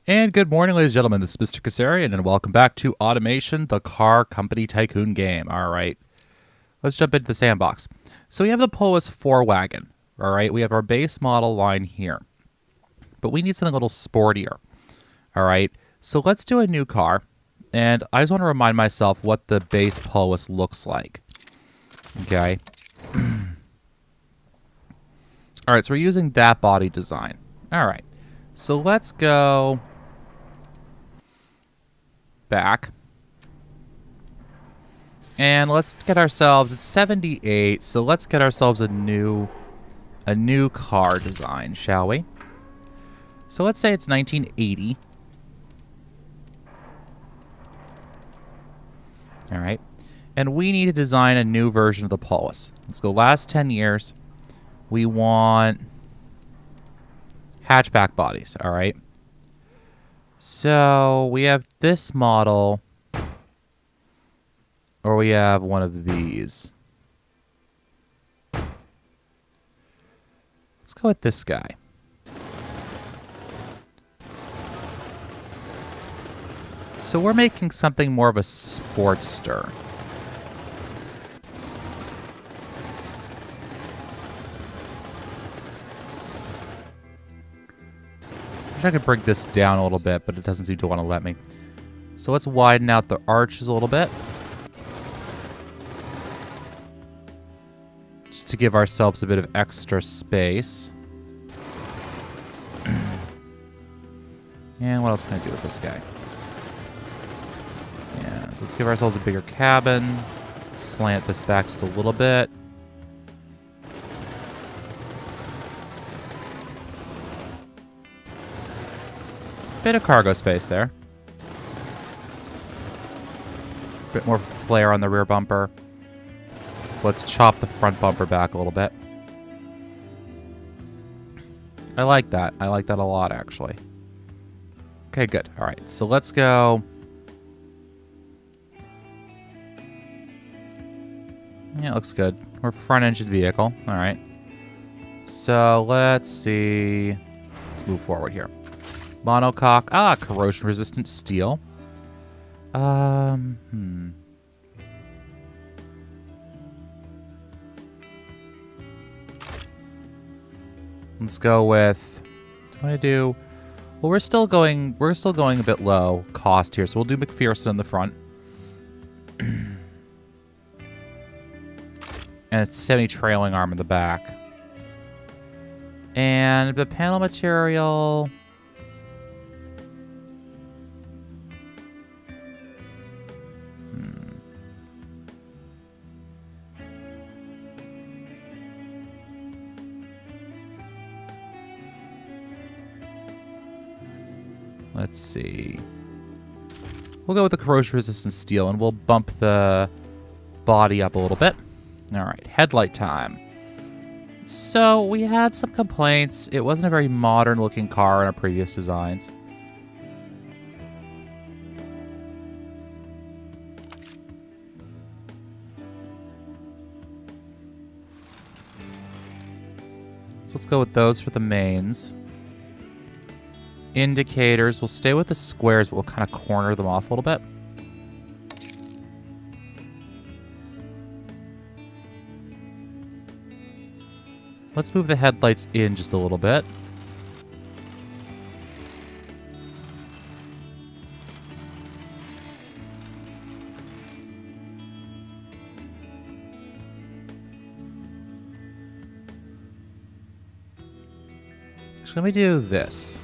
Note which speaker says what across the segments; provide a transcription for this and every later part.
Speaker 1: And good morning, ladies and gentlemen. This is Mr. Kasarian, and welcome back to Automation, the car company tycoon game. All right, let's jump into the sandbox. So we have the Polaris 4 wagon. All right, we have our base model line here, but we need something a little sportier. All right, so let's do a new car, and I just want to remind myself what the base Polaris looks like. Okay. All right, so we're using that body design. All right, so let's go back. And let's get ourselves, it's 78, so let's get ourselves a new car design, shall we? So let's say it's 1980. All right. And we need to design a new version of the Polaris. Let's go last 10 years. We want hatchback bodies, all right? So we have this model, or we have one of these. Let's go with this guy. So we're making something more of a Sportster. I wish I could bring this down a little bit, but it doesn't seem to want to let me. So let's widen out the arches a little bit. Just to give ourselves a bit of extra space. And what else can I do with this guy? Yeah, so let's give ourselves a bigger cabin. Let's slant this back just a little bit. Bit of cargo space there. Bit more flare on the rear bumper. Let's chop the front bumper back a little bit. I like that. I like that a lot, actually. Okay, good. All right, so let's go. Yeah, it looks good. We're a front-engine vehicle. All right. So let's see. Let's move forward here. Monocoque. Ah, corrosion-resistant steel. Let's go with. What do I do? Well, we're still going a bit low cost here, so we'll do McPherson in the front. And it's semi-trailing arm in the back. And the panel material. Let's see. We'll go with the corrosion-resistant steel, and we'll bump the body up a little bit. All right, headlight time. So we had some complaints. It wasn't a very modern-looking car in our previous designs. So let's go with those for the mains. Indicators. We'll stay with the squares, but we'll kind of corner them off a little bit. Let's move the headlights in just a little bit. Actually, let me do this.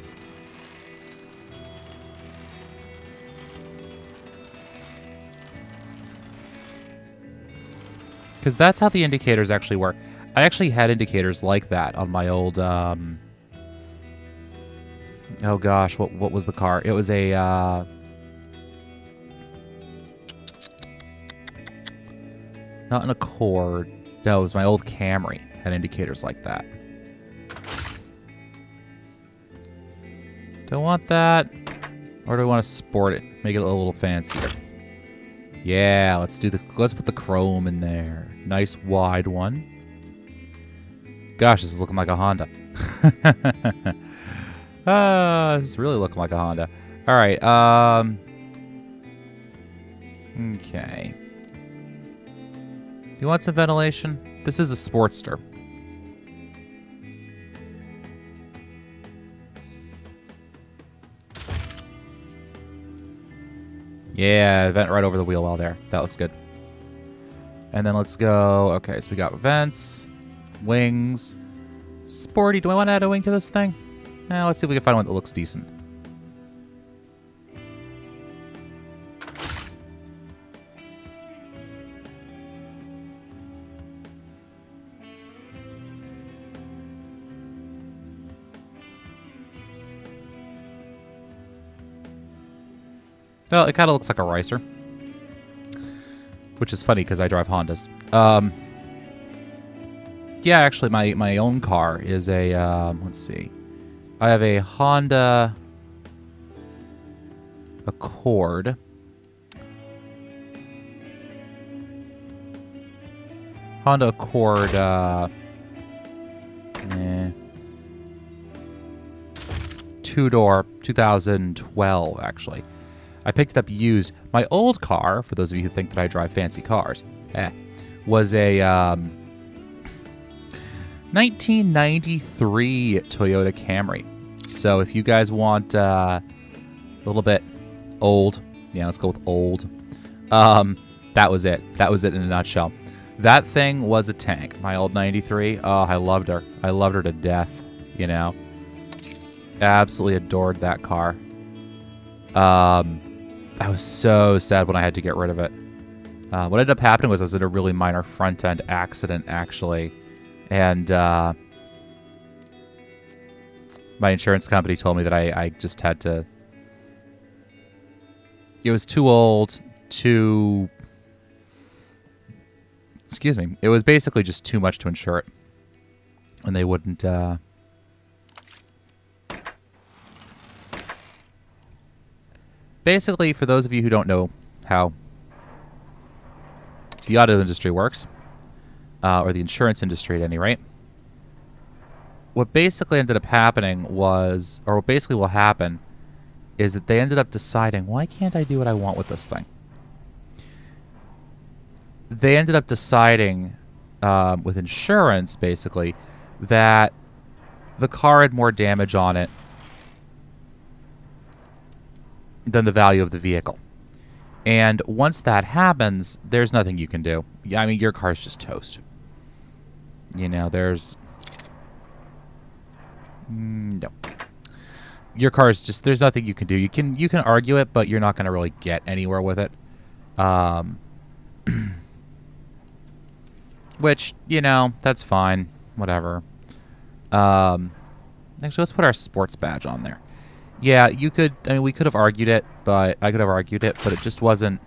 Speaker 1: Because that's how the indicators actually work. I actually had indicators like that on my old, oh gosh, what was the car? It was a, not an Accord. No, it was my old Camry. Had indicators like that. Do I want that? Or do I want to sport it? Make it a little fancier. Yeah, let's put the chrome in there. Nice wide one. Gosh, this is looking like a Honda. This is really looking like a Honda. All right. Okay. You want some ventilation? This is a Sportster. Yeah, vent right over the wheel well there. That looks good. And then let's go. Okay, so we got vents, wings, sporty. Do I want to add a wing to this thing? Let's see if we can find one that looks decent. Well, it kind of looks like a Ricer. Which is funny because I drive Hondas. Yeah, actually, my own car is a, let's see. I have a Honda Accord. Honda Accord, two-door, 2012, actually. I picked it up used. My old car, for those of you who think that I drive fancy cars, was a 1993 Toyota Camry. So if you guys want a little bit old, yeah, let's go with old. That was it. That was it in a nutshell. That thing was a tank. My old 93. Oh, I loved her. I loved her to death, you know. Absolutely adored that car. I was so sad when I had to get rid of it. What ended up happening was I was in a really minor front-end accident, actually. And my insurance company told me that I just had to... It was too old, too... Excuse me. It was basically just too much to insure it. And they wouldn't... Basically, for those of you who don't know how the auto industry works, or the insurance industry at any rate, what basically ended up happening was, or what basically will happen, is that they ended up deciding, why can't I do what I want with this thing? They ended up deciding, with insurance, basically, that the car had more damage on it than the value of the vehicle. And once that happens, there's nothing you can do. I mean, your car's just toast. You know, there's... no. Your car's just... There's nothing you can do. You can argue it, but you're not going to really get anywhere with it. Which, you know, that's fine. Whatever. Actually, let's put our sports badge on there. Yeah, you could... I mean, we could have argued it, but... I could have argued it, but it just wasn't...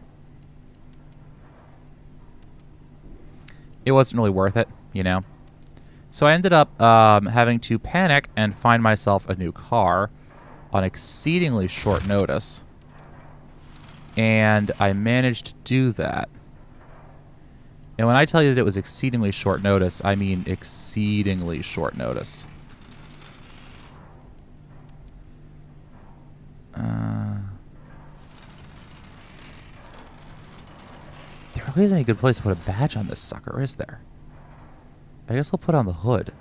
Speaker 1: It wasn't really worth it, you know? So I ended up having to panic and find myself a new car on exceedingly short notice. And I managed to do that. And when I tell you that it was exceedingly short notice, I mean exceedingly short notice. There really isn't any good place to put a badge on this sucker, is there? I guess I'll put it on the hood.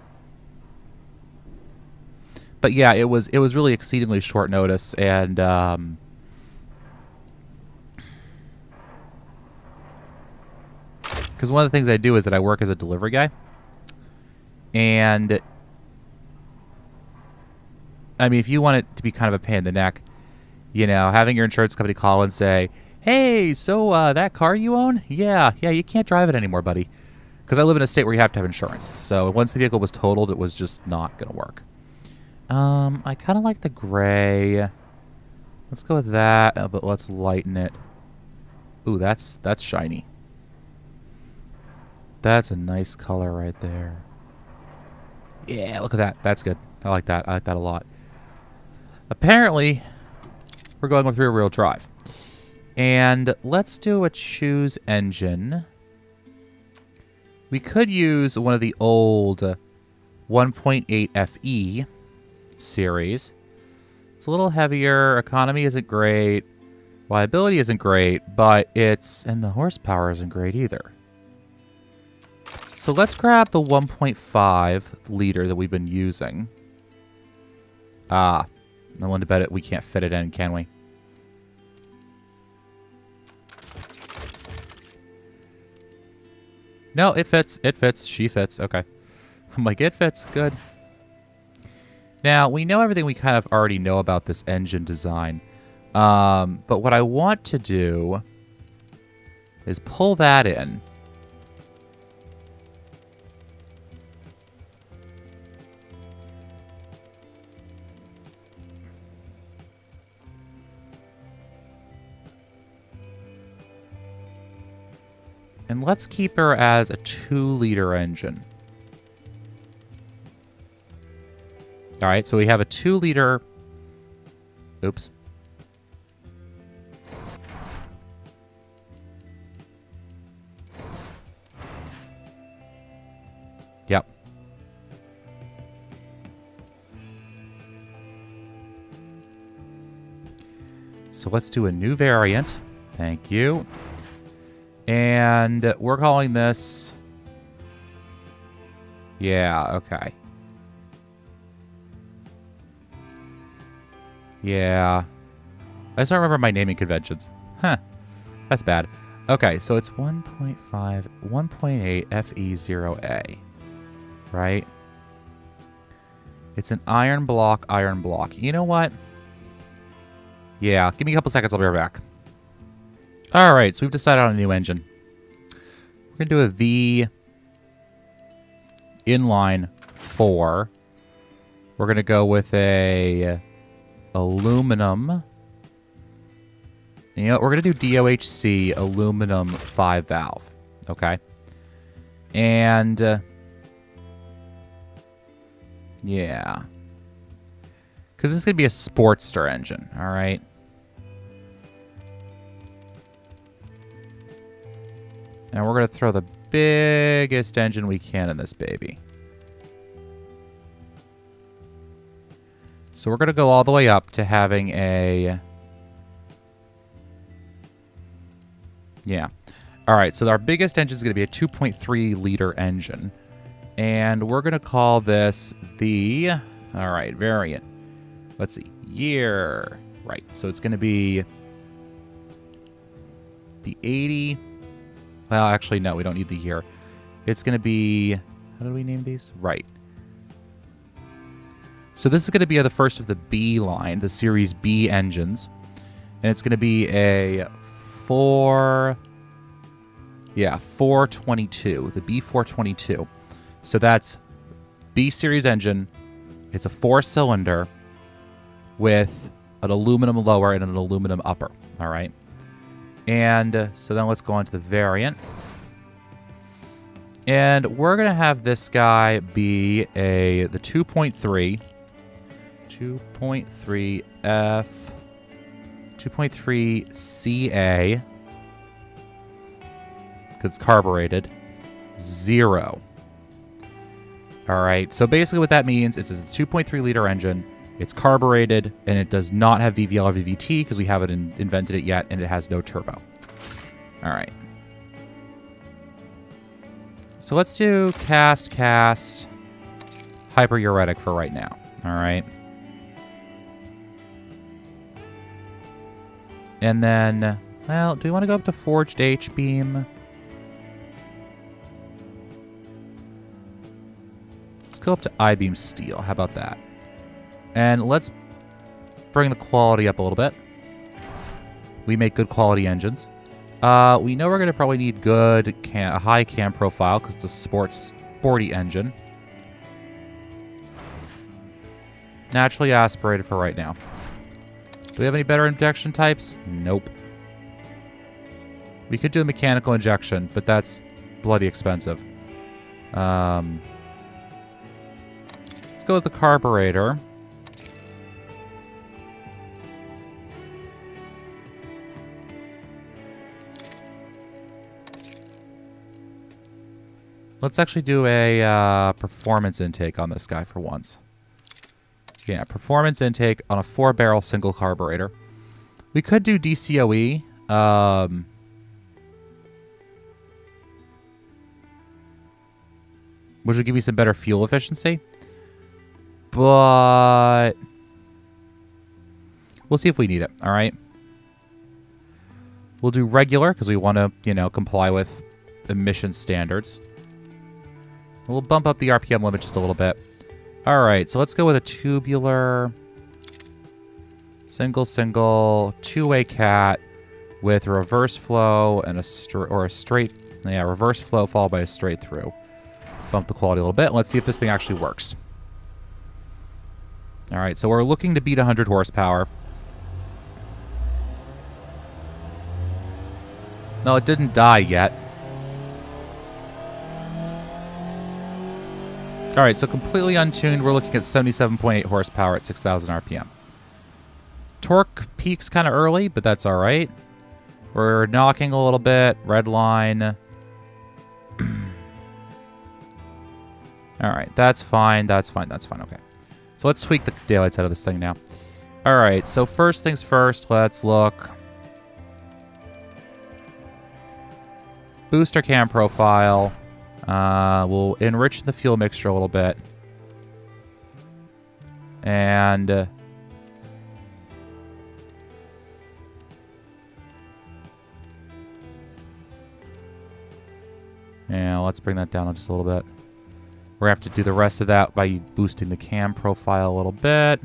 Speaker 1: But yeah, it was really exceedingly short notice, and because one of the things I do is that I work as a delivery guy, and I mean, if you want it to be kind of a pain in the neck, you know, having your insurance company call and say, hey, so that car you own? Yeah, you can't drive it anymore, buddy. Because I live in a state where you have to have insurance. So once the vehicle was totaled, it was just not going to work. I kind of like the gray. Let's go with that, but let's lighten it. Ooh, that's shiny. That's a nice color right there. Yeah, look at that. That's good. I like that. I like that a lot. Apparently, we're going with rear-wheel drive. And let's do a choose engine. We could use one of the old 1.8 FE series. It's a little heavier. Economy isn't great. Reliability isn't great, but and the horsepower isn't great either. So let's grab the 1.5 liter that we've been using. I want to bet it we can't fit it in, can we? No, it fits. It fits. She fits. Okay. I'm like, it fits. Good. Now, we know everything we kind of already know about this engine design. But what I want to do is pull that in. And let's keep her as a 2-liter engine. All right, so we have a 2-liter... Oops. Yep. So let's do a new variant. Thank you. And we're calling this... Yeah, okay. Yeah. I just don't remember my naming conventions. Huh. That's bad. Okay, so it's 1.5, 1.8 FE0A. Right? It's an iron block. You know what? Yeah, give me a couple seconds. I'll be right back. All right, so we've decided on a new engine. We're going to do a V Inline 4. We're going to go with a aluminum. You know, we're going to do DOHC aluminum 5 valve. Okay. And yeah. Because this is going to be a Sportster engine, all right? And we're going to throw the biggest engine we can in this baby. So we're going to go all the way up to having a... Yeah. All right, so our biggest engine is going to be a 2.3-liter engine. And we're going to call this the... All right, variant. Let's see. Year. Right, so it's going to be the 80... Well, actually, no, we don't need the year. It's going to be... How do we name these? Right. So this is going to be the first of the B line, the Series B engines. And it's going to be a 422, the B422. So that's B Series engine. It's a 4-cylinder with an aluminum lower and an aluminum upper. All right. And so then let's go on to the variant. And we're going to have this guy be the 2.3 F, 2.3 CA, because it's carbureted, 0. All right, so basically what that means is it's a 2.3-liter engine, it's carbureted, and it does not have VVL or VVT because we haven't invented it yet, and it has no turbo. All right. So let's do cast, hyperuretic for right now. All right. And then, well, do we want to go up to forged H-beam? Let's go up to I-beam steel. How about that? And let's bring the quality up a little bit. We make good quality engines. We know we're going to probably need a high cam profile because it's a sporty engine. Naturally aspirated for right now. Do we have any better injection types? Nope. We could do a mechanical injection, but that's bloody expensive. Let's go with the carburetor. Let's actually do a performance intake on this guy for once. Yeah, performance intake on a 4-barrel single carburetor. We could do DCOE. Which would give you some better fuel efficiency. But we'll see if we need it, all right? We'll do regular because we want to, you know, comply with emission standards. We'll bump up the RPM limit just a little bit. All right, so let's go with a tubular single two-way cat with a reverse flow and reverse flow followed by a straight through. Bump the quality a little bit. Let's see if this thing actually works. All right, so we're looking to beat 100 horsepower. No, it didn't die yet. All right, so completely untuned, we're looking at 77.8 horsepower at 6,000 RPM. Torque peaks kind of early, but that's all right. We're knocking a little bit. Red line. All right, that's fine. That's fine. That's fine. Okay. So let's tweak the daylights out of this thing now. All right, so first things first, let's look. Booster cam profile. We'll enrich the fuel mixture a little bit. And let's bring that down just a little bit. We're going to have to do the rest of that by boosting the cam profile a little bit.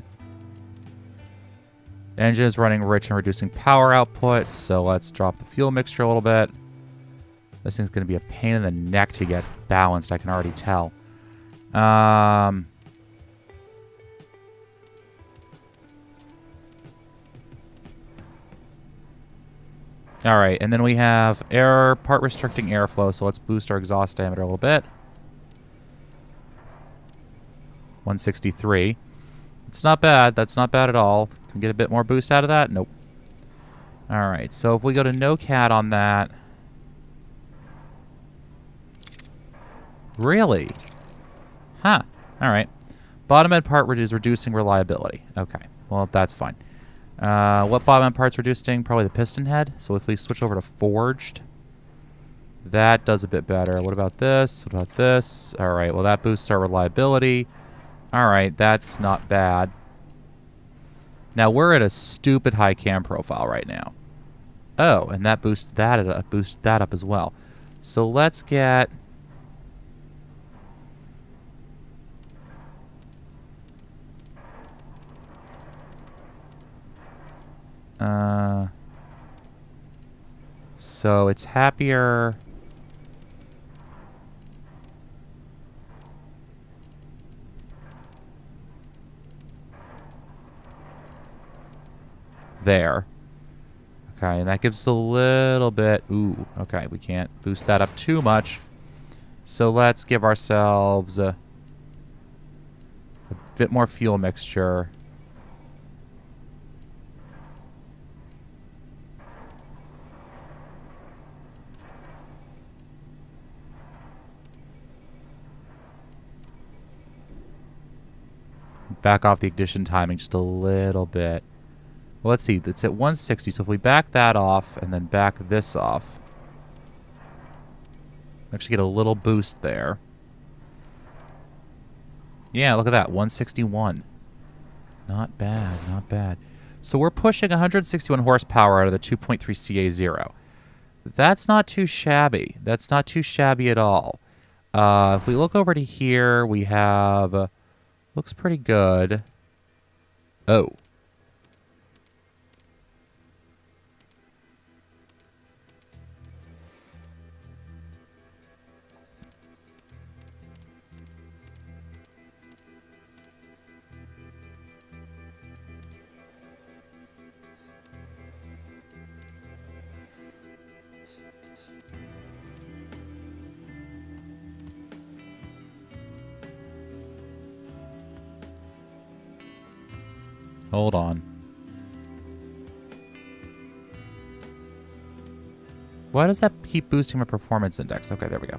Speaker 1: Engine is running rich and reducing power output, so let's drop the fuel mixture a little bit. This thing's going to be a pain in the neck to get balanced, I can already tell. All right, and then we have part restricting airflow, so let's boost our exhaust diameter a little bit. 163. It's not bad. That's not bad at all. Can we get a bit more boost out of that? Nope. All right, so if we go to no cat on that. Really? Huh. All right. Bottom end part is reducing reliability. Okay. Well, that's fine. What bottom end part's reducing? Probably the piston head. So if we switch over to forged, that does a bit better. What about this? What about this? All right. Well, that boosts our reliability. All right. That's not bad. Now, we're at a stupid high cam profile right now. Oh, and that boosts that up as well. So let's get... so it's happier. There. Okay, and that gives us a little bit. Ooh, okay, we can't boost that up too much. So let's give ourselves a bit more fuel mixture. Back off the ignition timing just a little bit. Well, let's see. It's at 160, so if we back that off and then back this off, actually get a little boost there. Yeah, look at that. 161. Not bad, not bad. So we're pushing 161 horsepower out of the 2.3 CA0. That's not too shabby. That's not too shabby at all. If we look over to here, we have... looks pretty good. Oh. Hold on. Why does that keep boosting my performance index? Okay, there we go.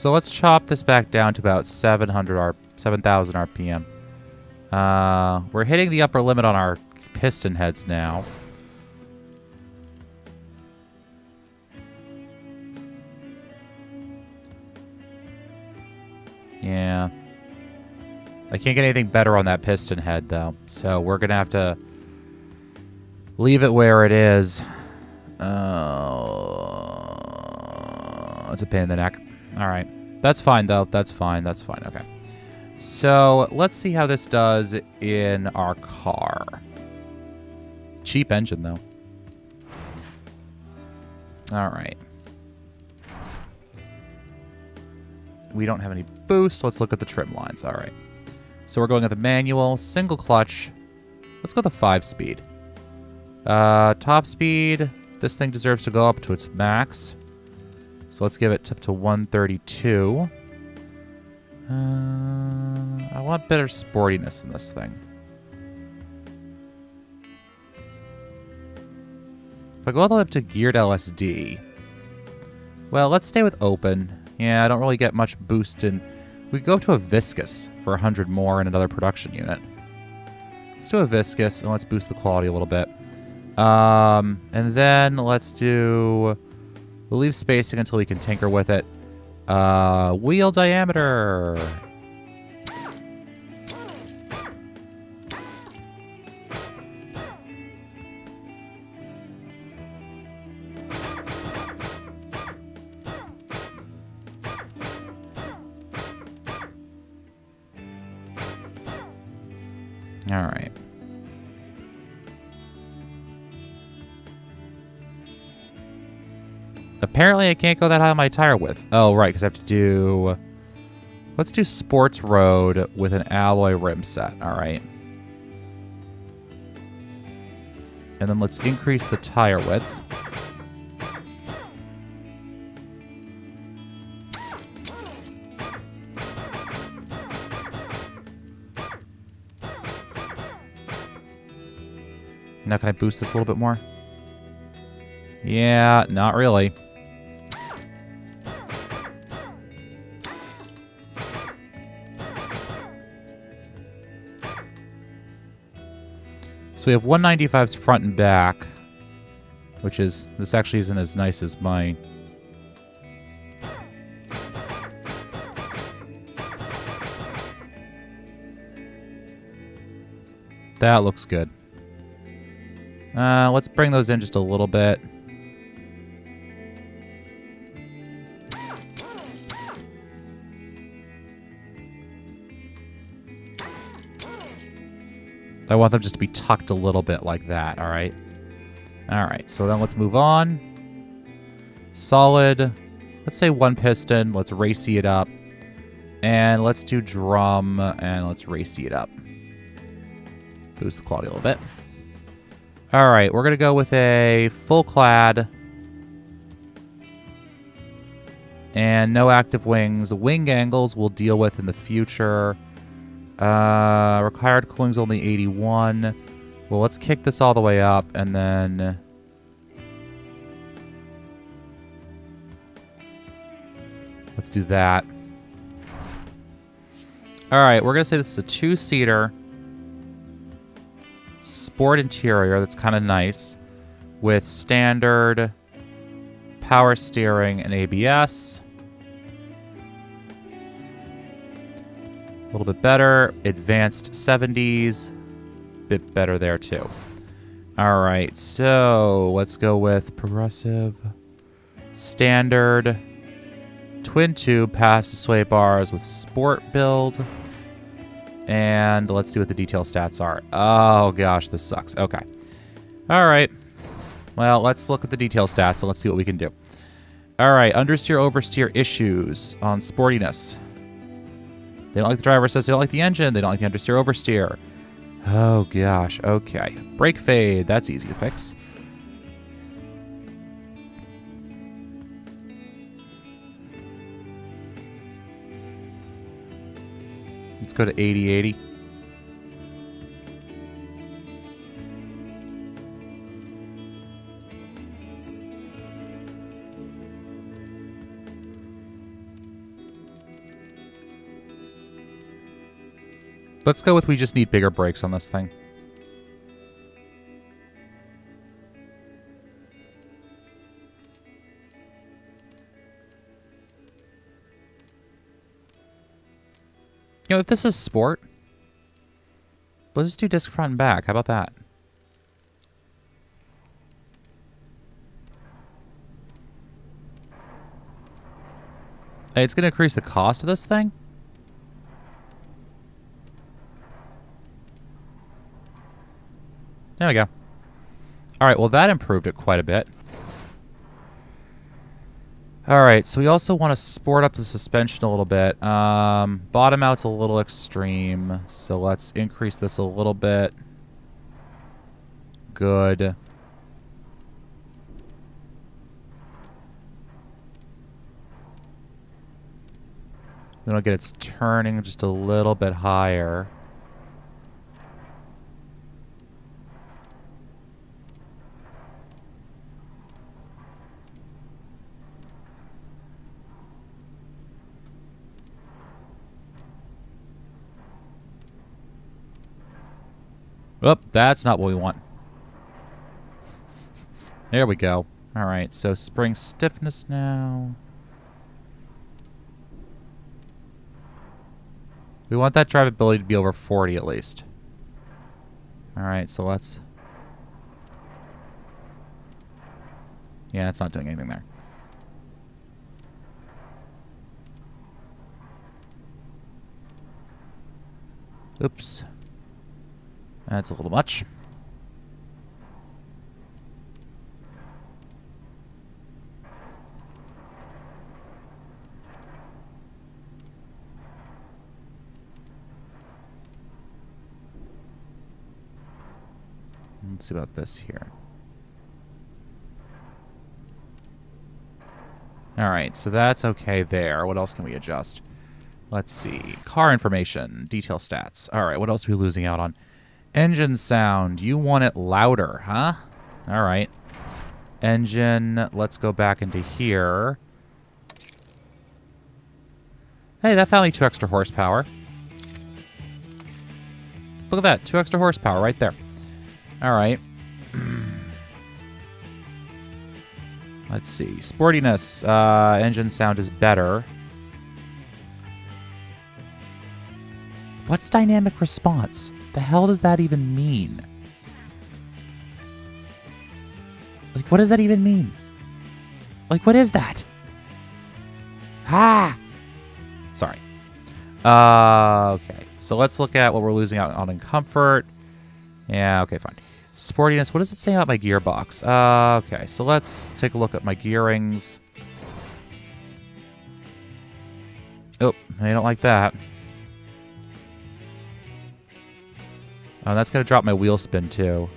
Speaker 1: So let's chop this back down to about 7,000 RPM. We're hitting the upper limit on our piston heads now. Yeah. I can't get anything better on that piston head, though. So we're going to have to leave it where it is. It's a pain in the neck. All right. That's fine, though. That's fine. That's fine. Okay. So let's see how this does in our car. Cheap engine, though. All right. We don't have any boost. Let's look at the trim lines. All right. So we're going with the manual, single clutch. Let's go with the 5-speed. Top speed. This thing deserves to go up to its max. So let's give it up to 132. I want better sportiness in this thing. If I go all the way up to geared LSD... Well, let's stay with open. Yeah, I don't really get much boost in... We go to a viscous for 100 more in another production unit. Let's do a viscous, and let's boost the quality a little bit. And then let's do... We'll leave spacing until we can tinker with it. Wheel diameter. All right. Apparently, I can't go that high on my tire width. Oh, right, because I have to do... Let's do sports road with an alloy rim set. All right. And then let's increase the tire width. Now can I boost this a little bit more? Yeah, not really. So we have 195's front and back, which is, this actually isn't as nice as mine. That looks good. Let's bring those in just a little bit. I want them just to be tucked a little bit like that, all right? All right, so then let's move on. Solid. Let's say one piston. Let's racy it up. And let's do drum, and let's racy it up. Boost the quality a little bit. All right, we're going to go with a full clad. And no active wings. Wing angles we'll deal with in the future. Required cooling's only 81. Well, let's kick this all the way up, and then... Let's do that. All right, we're going to say this is a 2-seater. Sport interior, that's kind of nice. With standard power steering and ABS. A little bit better. Advanced 70s. Bit better there, too. All right, so let's go with progressive. Standard. Twin tube passive sway bars with sport build. And let's see what the detail stats are. Oh, gosh, this sucks. Okay. All right. Well, let's look at the detail stats and let's see what we can do. All right, understeer, oversteer issues on sportiness. They don't like the driver says they don't like the engine. They don't like the understeer, oversteer. Oh, gosh. Okay. Brake fade. That's easy to fix. Let's go to 80-80. Let's go with we just need bigger brakes on this thing. You know, if this is sport, let's just do disc front and back. How about that? Hey, it's going to increase the cost of this thing? There we go. Alright, well that improved it quite a bit. Alright, so we also want to sport up the suspension a little bit. Bottom out's a little extreme, so let's increase this a little bit. Good. We want to get its turning just a little bit higher. Oh, that's not what we want. There we go. Alright, so spring stiffness now. We want that drivability to be over 40 at least. Alright, so let's... Yeah, it's not doing anything there. Oops. That's a little much. Let's see about this here. Alright, so that's okay there. What else can we adjust? Let's see. Car information. Detail stats. Alright, what else are we losing out on? Engine sound. You want it louder, huh? Alright. Engine. Let's go back into here. Hey, that found me 2 extra horsepower. Look at that. 2 extra horsepower right there. Alright. Let's see. Sportiness. Engine sound is better. What's dynamic response? The hell does that even mean? Like, what does that even mean? Like, what is that? Ah! Sorry. Okay. So let's look at what we're losing out on in comfort. Yeah, okay, fine. Sportiness. What does it say about my gearbox? Okay, so let's take a look at my gearings. Oh, I don't like that. Oh, that's going to drop my wheel spin, too.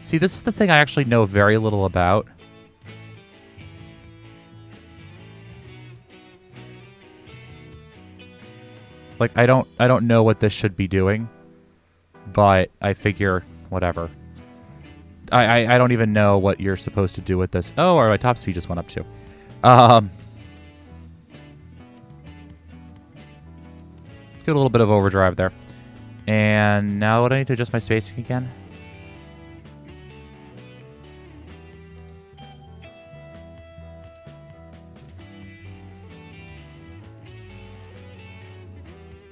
Speaker 1: See, this is the thing I actually know very little about. Like, I don't know what this should be doing, but I figure whatever. I don't even know what you're supposed to do with this. Oh, or my top speed just went up too. Get a little bit of overdrive there. And now what do I need to adjust my spacing again?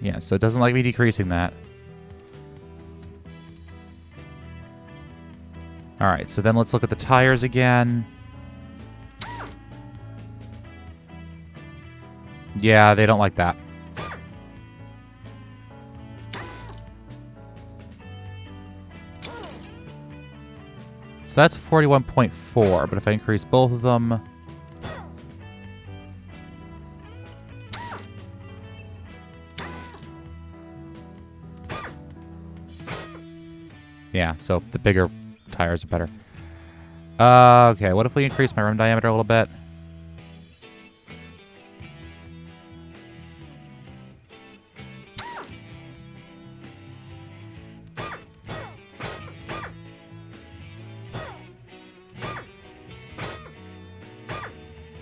Speaker 1: Yeah, so it doesn't like me decreasing that. Alright, so then let's look at the tires again. Yeah, they don't like that. So that's 41.4, but if I increase both of them... Yeah, so the bigger tires are better. Okay, what if we increase my rim diameter a little bit?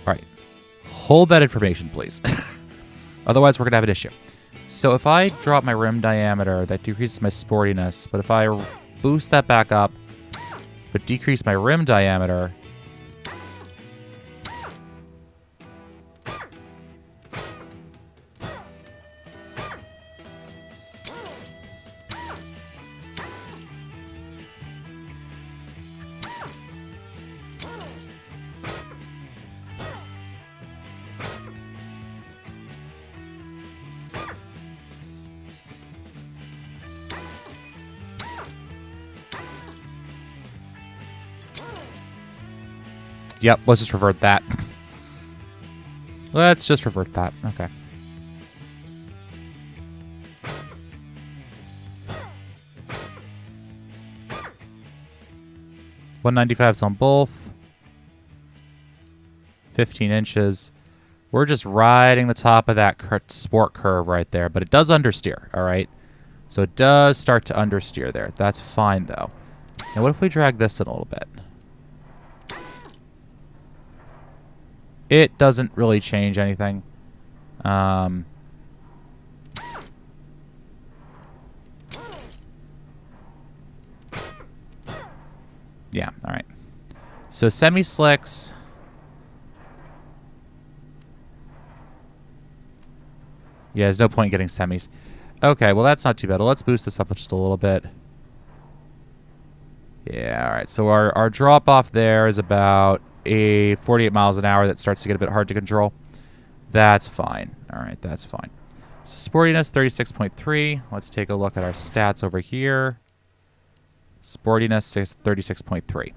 Speaker 1: Right. hold that information, please. Otherwise, we're going to have an issue. So if I drop my rim diameter, that decreases my sportiness. But if I boost that back up, but decrease my rim diameter... Yep, let's just revert that. Let's just revert that. Okay. $195's on both. 15 inches. We're just riding the top of that sport curve right there, but it does understeer, all right? So it does start to understeer there. That's fine, though. Now, what if we drag this in a little bit? It doesn't really change anything. Yeah, all right. So semi-slicks. Yeah, there's no point in getting semis. Okay, well, that's not too bad. Well, let's boost this up just a little bit. Yeah, all right. So our drop-off there is about 48 miles an hour. That starts to get a bit hard to control. That's fine. All right, that's fine. So sportiness, 36.3. Let's take a look at our stats over here. Sportiness, 36.3.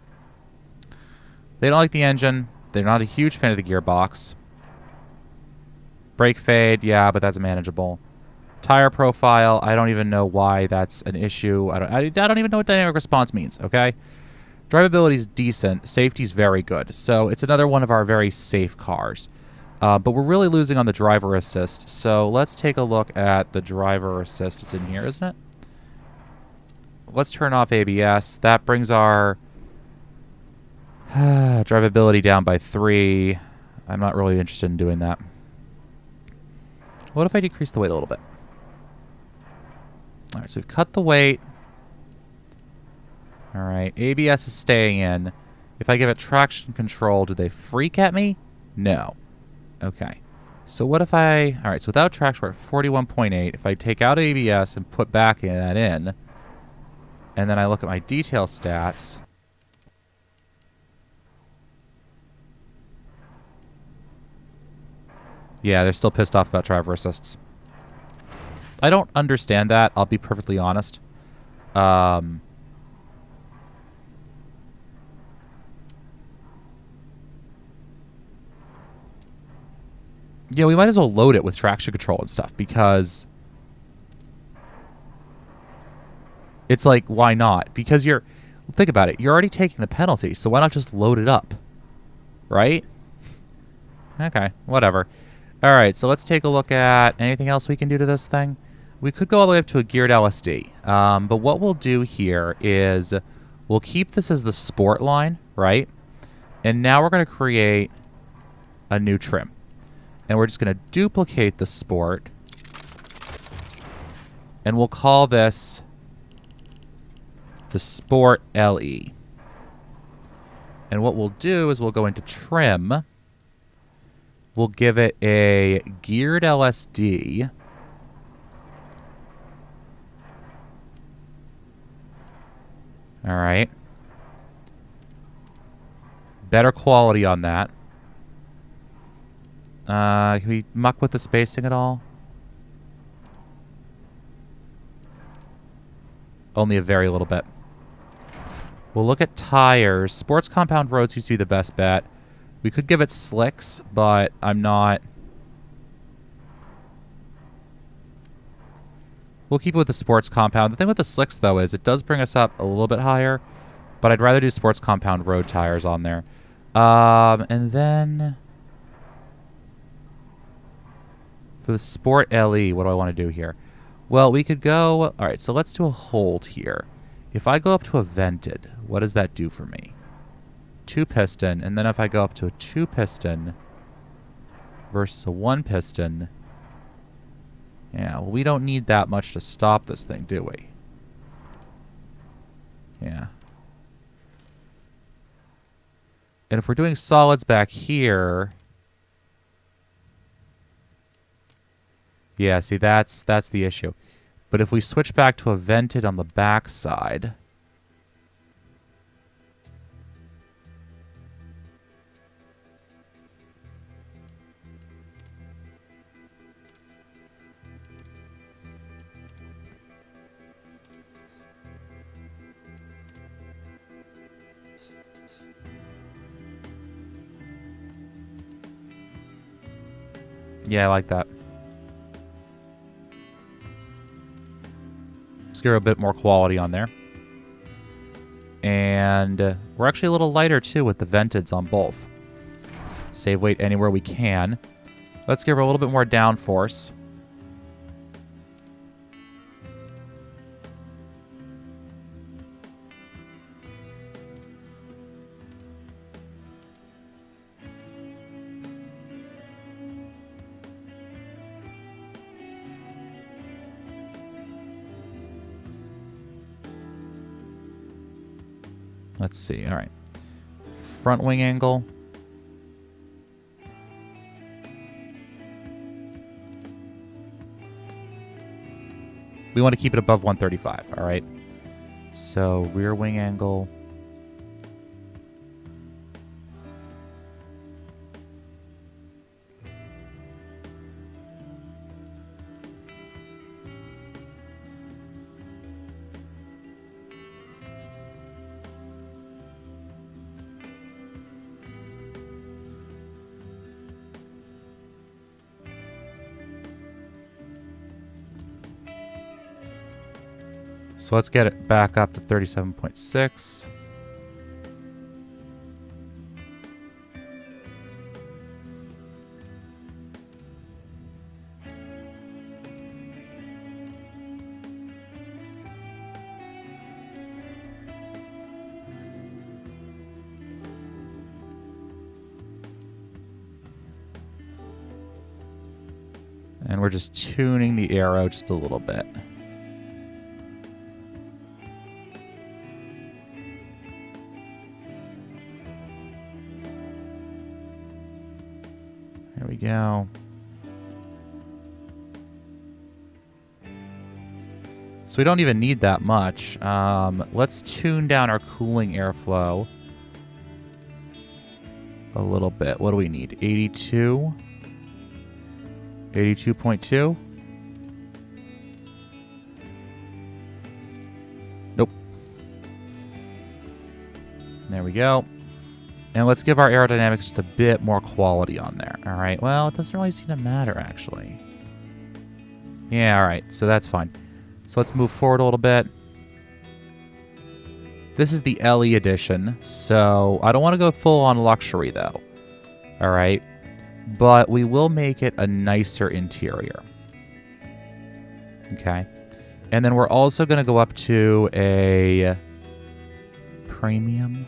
Speaker 1: They don't like the engine. They're not a huge fan of the gearbox. Brake fade, yeah, but that's manageable. Tire profile, I don't even know why that's an issue. I don't even know what dynamic response means, okay? Drivability is decent. Safety is very good. So it's another one of our very safe cars. But we're really losing on the driver assist. So let's take a look at the driver assist. It's in here, isn't it? Let's turn off ABS. That brings our drivability down by 3. I'm not really interested in doing that. What if I decrease the weight a little bit? All right, so we've cut the weight. All right, ABS is staying in. If I give it traction control, do they freak at me? No. Okay. So what if I... All right, so without traction, we're at 41.8. If I take out ABS and put back that in, and then I look at my detail stats... Yeah, they're still pissed off about driver assists. I don't understand that. I'll be perfectly honest. Yeah, we might as well load it with traction control and stuff because it's like, why not? Because you're... Think about it. You're already taking the penalty, so why not just load it up? Right? Okay, whatever. All right, so let's take a look at anything else we can do to this thing. We could go all the way up to a geared LSD. But what we'll do here is we'll keep this as the sport line, right? And now we're going to create a new trim. And we're just going to duplicate the sport. And we'll call this the Sport LE. And what we'll do is we'll go into trim. We'll give it a geared LSD. All right. Better quality on that. Can we muck with the spacing at all? Only a very little bit. We'll look at tires. Sports compound road seems to be the best bet. We could give it slicks, but I'm not... We'll keep it with the sports compound. The thing with the slicks, though, is it does bring us up a little bit higher, but I'd rather do sports compound road tires on there. And then... For the Sport LE, what do I want to do here? Well, we could go... All right, so let's do a hold here. If I go up to a vented, what does that do for me? 2-piston, and then if I go up to a 2-piston... versus a 1-piston. Yeah, well, we don't need that much to stop this thing, do we? Yeah. And if we're doing solids back here... Yeah, see, that's the issue. But if we switch back to a vented on the back side... Yeah, I like that. Let's get a bit more quality on there. And we're actually a little lighter, too, with the venteds on both. Save weight anywhere we can. Let's give her a little bit more downforce. Let's see. All right. Front wing angle. We want to keep it above 135. All right. So rear wing angle. So let's get it back up to 37.6. And we're just tuning the arrow just a little bit. There we go. So we don't even need that much. Let's tune down our cooling airflow a little bit. What do we need? 82? 82.2? Nope. There we go. And let's give our aerodynamics just a bit more quality on there. All right. Well, it doesn't really seem to matter, actually. Yeah, all right. So that's fine. So let's move forward a little bit. This is the LE edition, so I don't want to go full on luxury, though. All right. But we will make it a nicer interior. Okay. And then we're also going to go up to a premium.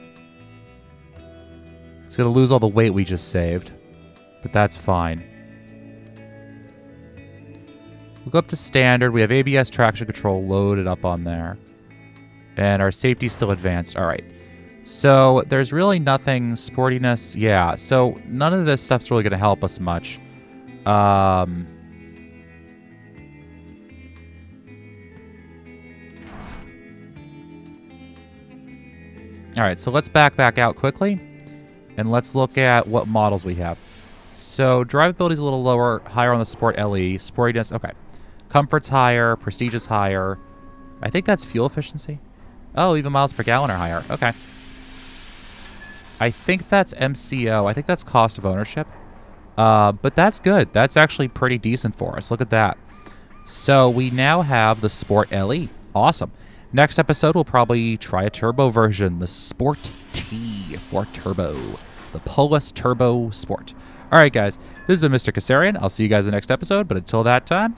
Speaker 1: It's going to lose all the weight we just saved, but that's fine. We'll go up to standard. We have ABS traction control loaded up on there. And our safety's still advanced. All right. So there's really nothing. Sportiness. Yeah. So none of this stuff's really going to help us much. All right. So let's back out quickly. And let's look at what models we have. So drivability is a little lower, higher on the Sport LE. Sportiness, okay. Comfort's higher, prestige is higher. I think that's fuel efficiency. Oh, even miles per gallon are higher. Okay. I think that's MCO. I think that's cost of ownership. But that's good. That's actually pretty decent for us. Look at that. So we now have the Sport LE. Awesome. Next episode, we'll probably try a turbo version, the Sport T for turbo. The Polaris Turbo Sport. All right, guys. This has been Mr. Kassarian. I'll see you guys in the next episode. But until that time,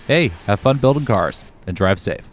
Speaker 1: hey, have fun building cars and drive safe.